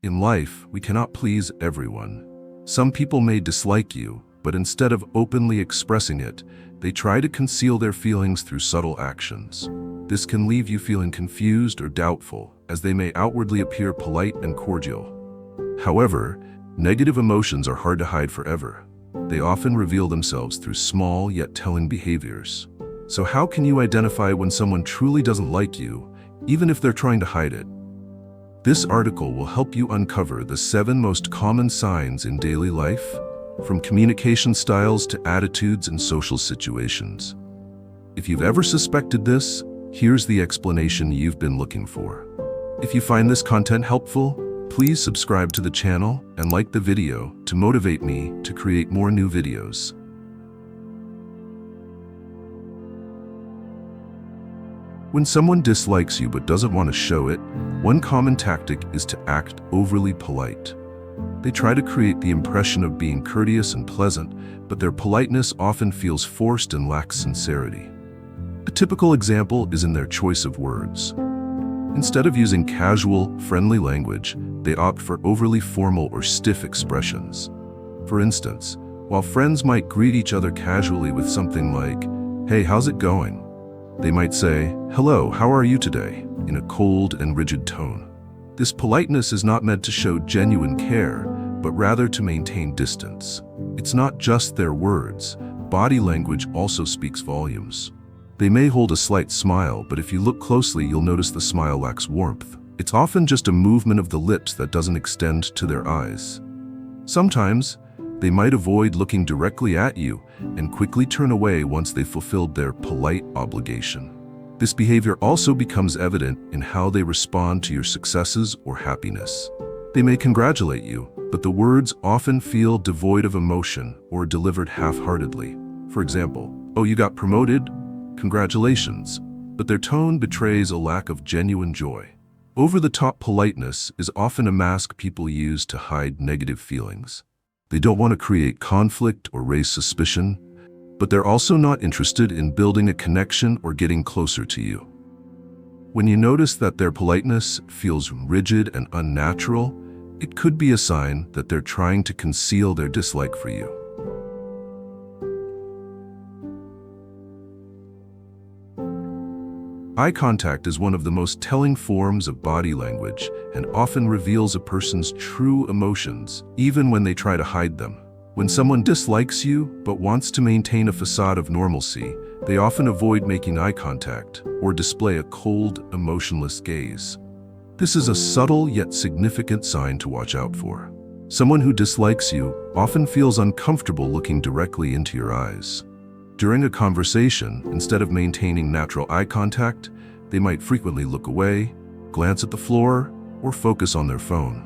In life, we cannot please everyone. Some people may dislike you, but instead of openly expressing it, they try to conceal their feelings through subtle actions. This can leave you feeling confused or doubtful, as they may outwardly appear polite and cordial. However, negative emotions are hard to hide forever. They often reveal themselves through small yet telling behaviors. So how can you identify when someone truly doesn't like you, even if they're trying to hide it? This article will help you uncover the 7 most common signs in daily life, from communication styles to attitudes in social situations. If you've ever suspected this, here's the explanation you've been looking for. If you find this content helpful, please subscribe to the channel and like the video to motivate me to create more new videos. When someone dislikes you but doesn't want to show it, one common tactic is to act overly polite. They try to create the impression of being courteous and pleasant, but their politeness often feels forced and lacks sincerity. A typical example is in their choice of words. Instead of using casual, friendly language, they opt for overly formal or stiff expressions. For instance, while friends might greet each other casually with something like, "Hey, how's it going?" they might say, "Hello, how are you today?" in a cold and rigid tone. This politeness is not meant to show genuine care, but rather to maintain distance. It's not just their words. Body language also speaks volumes. They may hold a slight smile, but if you look closely, you'll notice the smile lacks warmth. It's often just a movement of the lips that doesn't extend to their eyes. Sometimes, they might avoid looking directly at you and quickly turn away once they've fulfilled their polite obligation. This behavior also becomes evident in how they respond to your successes or happiness. They may congratulate you, but the words often feel devoid of emotion or delivered half-heartedly. For example, "Oh, you got promoted? Congratulations." But their tone betrays a lack of genuine joy. Over-the-top politeness is often a mask people use to hide negative feelings. They don't want to create conflict or raise suspicion, but they're also not interested in building a connection or getting closer to you. When you notice that their politeness feels rigid and unnatural, it could be a sign that they're trying to conceal their dislike for you. Eye contact is one of the most telling forms of body language and often reveals a person's true emotions, even when they try to hide them. When someone dislikes you but wants to maintain a facade of normalcy, they often avoid making eye contact or display a cold, emotionless gaze. This is a subtle yet significant sign to watch out for. Someone who dislikes you often feels uncomfortable looking directly into your eyes. During a conversation, instead of maintaining natural eye contact, they might frequently look away, glance at the floor, or focus on their phone.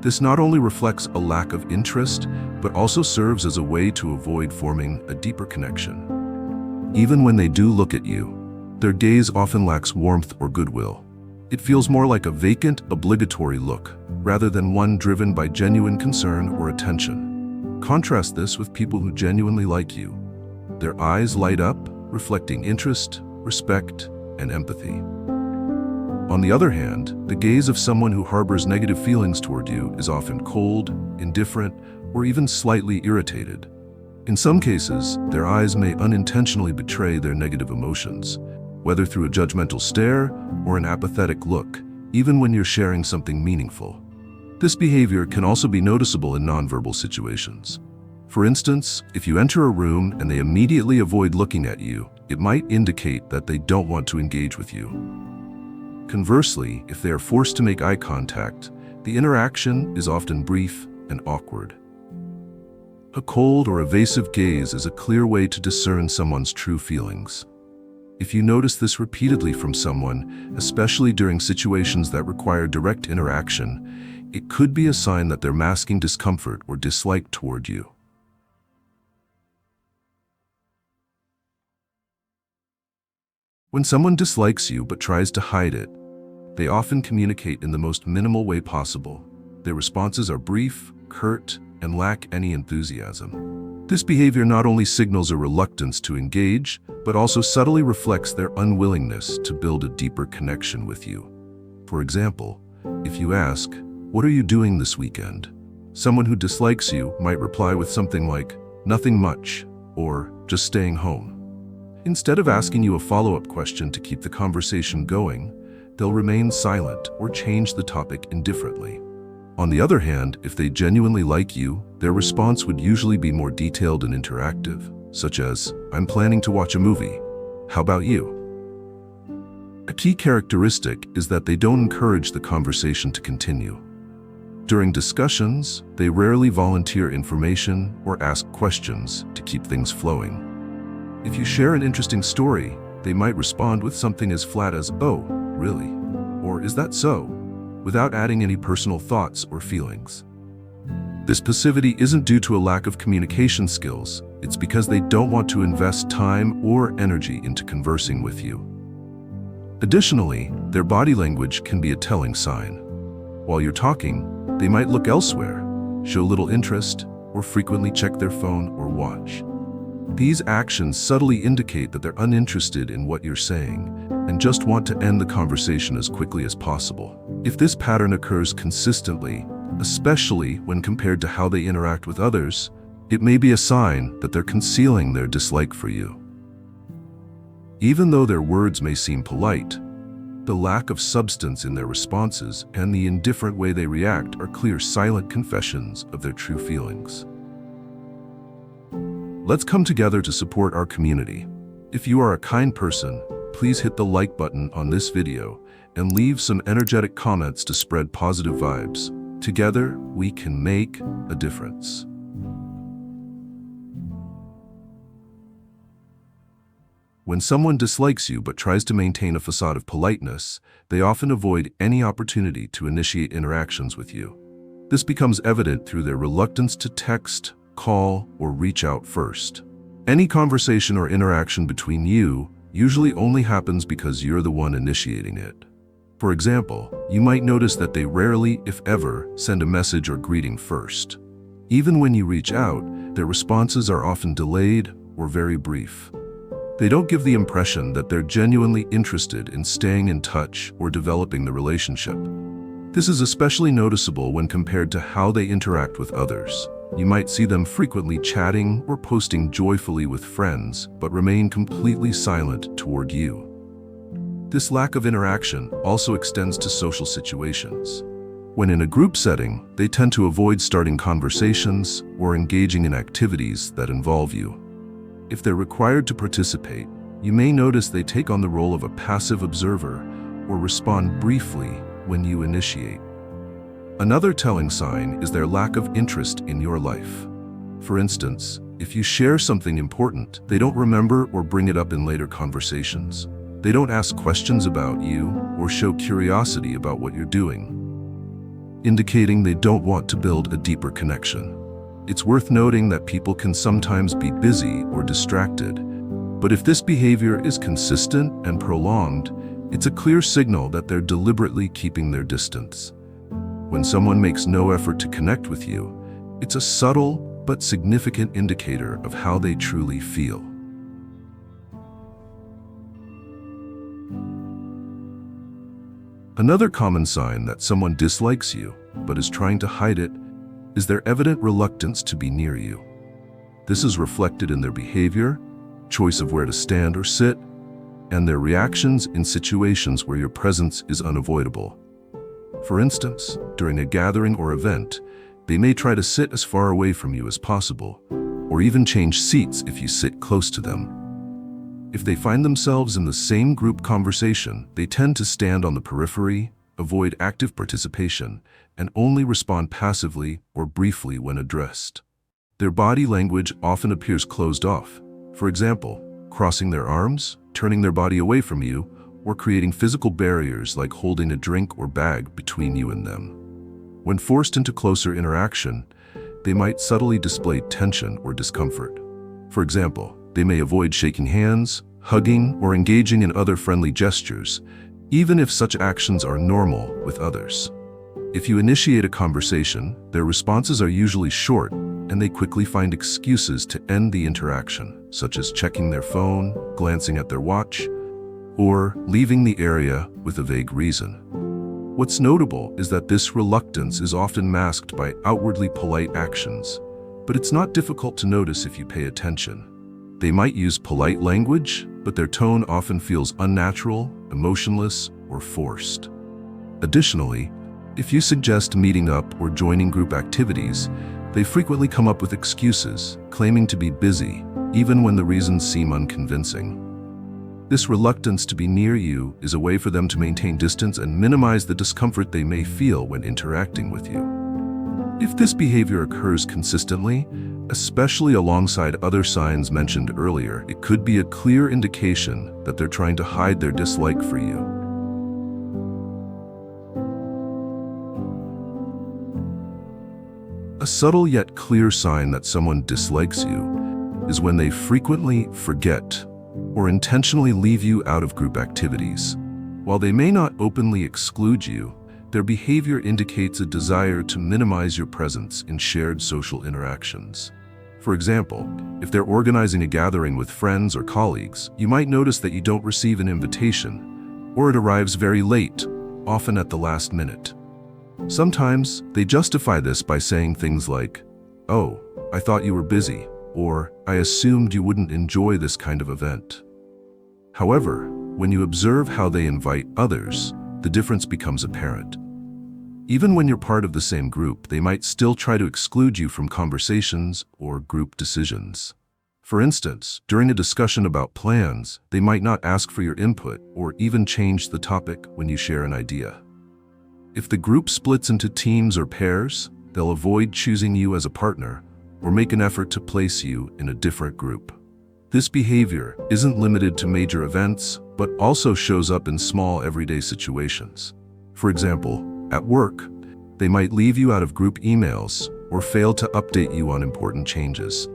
This not only reflects a lack of interest, but also serves as a way to avoid forming a deeper connection. Even when they do look at you, their gaze often lacks warmth or goodwill. It feels more like a vacant, obligatory look, rather than one driven by genuine concern or attention. Contrast this with people who genuinely like you. Their eyes light up, reflecting interest, respect, and empathy. On the other hand, the gaze of someone who harbors negative feelings toward you is often cold, indifferent, or even slightly irritated. In some cases, their eyes may unintentionally betray their negative emotions, whether through a judgmental stare or an apathetic look, even when you're sharing something meaningful. This behavior can also be noticeable in nonverbal situations. For instance, if you enter a room and they immediately avoid looking at you, it might indicate that they don't want to engage with you. Conversely, if they are forced to make eye contact, the interaction is often brief and awkward. A cold or evasive gaze is a clear way to discern someone's true feelings. If you notice this repeatedly from someone, especially during situations that require direct interaction, it could be a sign that they're masking discomfort or dislike toward you. When someone dislikes you but tries to hide it, they often communicate in the most minimal way possible. Their responses are brief, curt, and lack any enthusiasm. This behavior not only signals a reluctance to engage, but also subtly reflects their unwillingness to build a deeper connection with you. For example, if you ask, "What are you doing this weekend?" Someone who dislikes you might reply with something like, "Nothing much," or "Just staying home." Instead of asking you a follow-up question to keep the conversation going, they'll remain silent or change the topic indifferently. On the other hand, if they genuinely like you, their response would usually be more detailed and interactive, such as, "I'm planning to watch a movie. How about you?" A key characteristic is that they don't encourage the conversation to continue. During discussions, they rarely volunteer information or ask questions to keep things flowing. If you share an interesting story, they might respond with something as flat as, "Oh, really?" or "Is that so?" without adding any personal thoughts or feelings. This passivity isn't due to a lack of communication skills, it's because they don't want to invest time or energy into conversing with you. Additionally, their body language can be a telling sign. While you're talking, they might look elsewhere, show little interest, or frequently check their phone or watch. These actions subtly indicate that they're uninterested in what you're saying and just want to end the conversation as quickly as possible. If this pattern occurs consistently, especially when compared to how they interact with others, it may be a sign that they're concealing their dislike for you. Even though their words may seem polite, the lack of substance in their responses and the indifferent way they react are clear silent confessions of their true feelings. Let's come together to support our community. If you are a kind person, please hit the like button on this video and leave some energetic comments to spread positive vibes. Together, we can make a difference. When someone dislikes you but tries to maintain a facade of politeness, they often avoid any opportunity to initiate interactions with you. This becomes evident through their reluctance to text, call, or reach out first. Any conversation or interaction between you usually only happens because you're the one initiating it. For example, you might notice that they rarely, if ever, send a message or greeting first. Even when you reach out, their responses are often delayed or very brief. They don't give the impression that they're genuinely interested in staying in touch or developing the relationship. This is especially noticeable when compared to how they interact with others. You might see them frequently chatting or posting joyfully with friends, but remain completely silent toward you. This lack of interaction also extends to social situations. When in a group setting, they tend to avoid starting conversations or engaging in activities that involve you. If they're required to participate, you may notice they take on the role of a passive observer or respond briefly when you initiate. Another telling sign is their lack of interest in your life. For instance, if you share something important, they don't remember or bring it up in later conversations. They don't ask questions about you or show curiosity about what you're doing, indicating they don't want to build a deeper connection. It's worth noting that people can sometimes be busy or distracted, but if this behavior is consistent and prolonged, it's a clear signal that they're deliberately keeping their distance. When someone makes no effort to connect with you, it's a subtle but significant indicator of how they truly feel. Another common sign that someone dislikes you but is trying to hide it is their evident reluctance to be near you. This is reflected in their behavior, choice of where to stand or sit, and their reactions in situations where your presence is unavoidable. For instance, during a gathering or event, they may try to sit as far away from you as possible, or even change seats if you sit close to them. If they find themselves in the same group conversation, they tend to stand on the periphery, avoid active participation, and only respond passively or briefly when addressed. Their body language often appears closed off, for example, crossing their arms, turning their body away from you, or creating physical barriers like holding a drink or bag between you and them. When forced into closer interaction, they might subtly display tension or discomfort. For example, they may avoid shaking hands, hugging, or engaging in other friendly gestures, even if such actions are normal with others. If you initiate a conversation, their responses are usually short, and they quickly find excuses to end the interaction, such as checking their phone, glancing at their watch, or leaving the area with a vague reason. What's notable is that this reluctance is often masked by outwardly polite actions, but it's not difficult to notice if you pay attention. They might use polite language, but their tone often feels unnatural, emotionless, or forced. Additionally, if you suggest meeting up or joining group activities, they frequently come up with excuses, claiming to be busy, even when the reasons seem unconvincing. This reluctance to be near you is a way for them to maintain distance and minimize the discomfort they may feel when interacting with you. If this behavior occurs consistently, especially alongside other signs mentioned earlier, it could be a clear indication that they're trying to hide their dislike for you. A subtle yet clear sign that someone dislikes you is when they frequently forget or intentionally leave you out of group activities. While they may not openly exclude you, their behavior indicates a desire to minimize your presence in shared social interactions. For example, if they're organizing a gathering with friends or colleagues, you might notice that you don't receive an invitation, or it arrives very late, often at the last minute. Sometimes, they justify this by saying things like, "Oh, I thought you were busy," or "I assumed you wouldn't enjoy this kind of event." However, when you observe how they invite others, the difference becomes apparent. Even when you're part of the same group, they might still try to exclude you from conversations or group decisions. For instance, during a discussion about plans, they might not ask for your input or even change the topic when you share an idea. If the group splits into teams or pairs, they'll avoid choosing you as a partner or make an effort to place you in a different group. This behavior isn't limited to major events, but also shows up in small everyday situations. For example, at work, they might leave you out of group emails or fail to update you on important changes.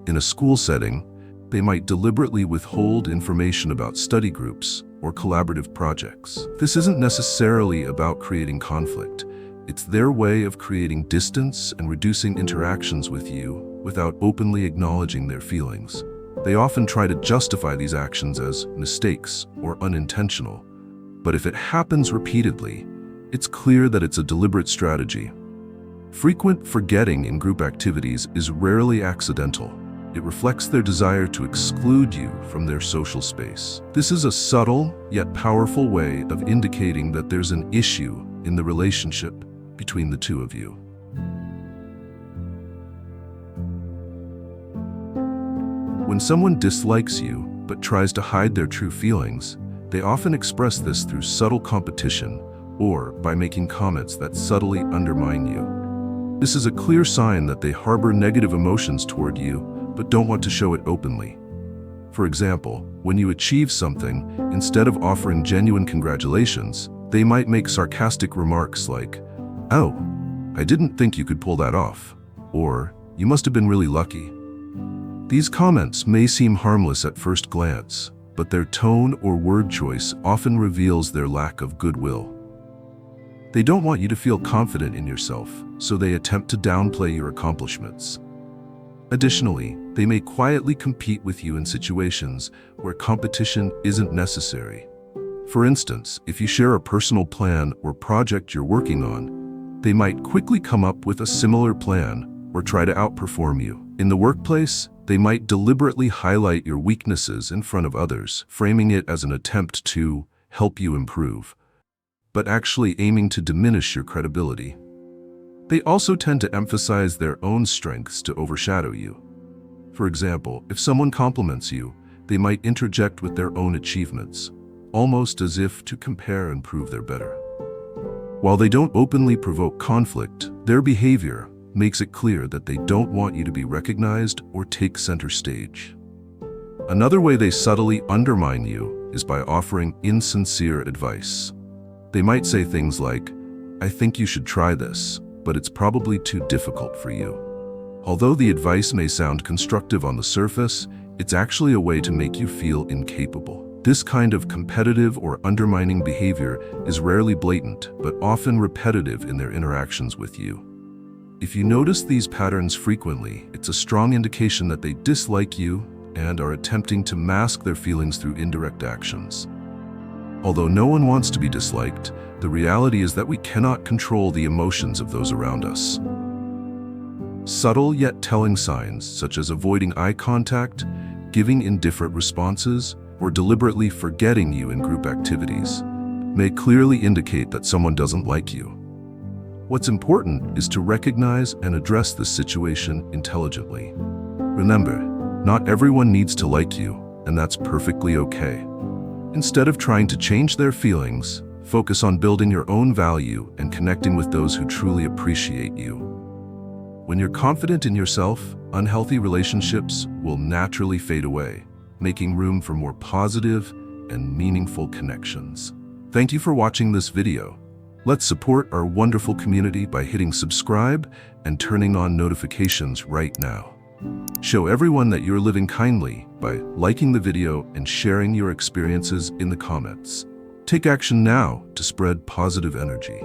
In a school setting, they might deliberately withhold information about study groups or collaborative projects. This isn't necessarily about creating conflict. It's their way of creating distance and reducing interactions with you without openly acknowledging their feelings. They often try to justify these actions as mistakes or unintentional, but if it happens repeatedly, it's clear that it's a deliberate strategy. Frequent forgetting in group activities is rarely accidental. It reflects their desire to exclude you from their social space. This is a subtle yet powerful way of indicating that there's an issue in the relationship between the two of you. When someone dislikes you but tries to hide their true feelings, they often express this through subtle competition or by making comments that subtly undermine you. This is a clear sign that they harbor negative emotions toward you but don't want to show it openly. For example, when you achieve something, instead of offering genuine congratulations, they might make sarcastic remarks like, "Oh, I didn't think you could pull that off," or "You must have been really lucky." These comments may seem harmless at first glance, but their tone or word choice often reveals their lack of goodwill. They don't want you to feel confident in yourself, so they attempt to downplay your accomplishments. Additionally, they may quietly compete with you in situations where competition isn't necessary. For instance, if you share a personal plan or project you're working on, they might quickly come up with a similar plan or try to outperform you. In the workplace, they might deliberately highlight your weaknesses in front of others, framing it as an attempt to help you improve, but actually aiming to diminish your credibility. They also tend to emphasize their own strengths to overshadow you. For example, if someone compliments you, they might interject with their own achievements, almost as if to compare and prove they're better. While they don't openly provoke conflict, their behavior makes it clear that they don't want you to be recognized or take center stage. Another way they subtly undermine you is by offering insincere advice. They might say things like, "I think you should try this, but it's probably too difficult for you." Although the advice may sound constructive on the surface, it's actually a way to make you feel incapable. This kind of competitive or undermining behavior is rarely blatant, but often repetitive in their interactions with you. If you notice these patterns frequently, it's a strong indication that they dislike you and are attempting to mask their feelings through indirect actions. Although no one wants to be disliked, the reality is that we cannot control the emotions of those around us. Subtle yet telling signs, such as avoiding eye contact, giving indifferent responses, or deliberately forgetting you in group activities, may clearly indicate that someone doesn't like you. What's important is to recognize and address this situation intelligently. Remember, not everyone needs to like you, and that's perfectly okay. Instead of trying to change their feelings, focus on building your own value and connecting with those who truly appreciate you. When you're confident in yourself, unhealthy relationships will naturally fade away, making room for more positive and meaningful connections. Thank you for watching this video. Let's support our wonderful community by hitting subscribe and turning on notifications right now. Show everyone that you're living kindly by liking the video and sharing your experiences in the comments. Take action now to spread positive energy.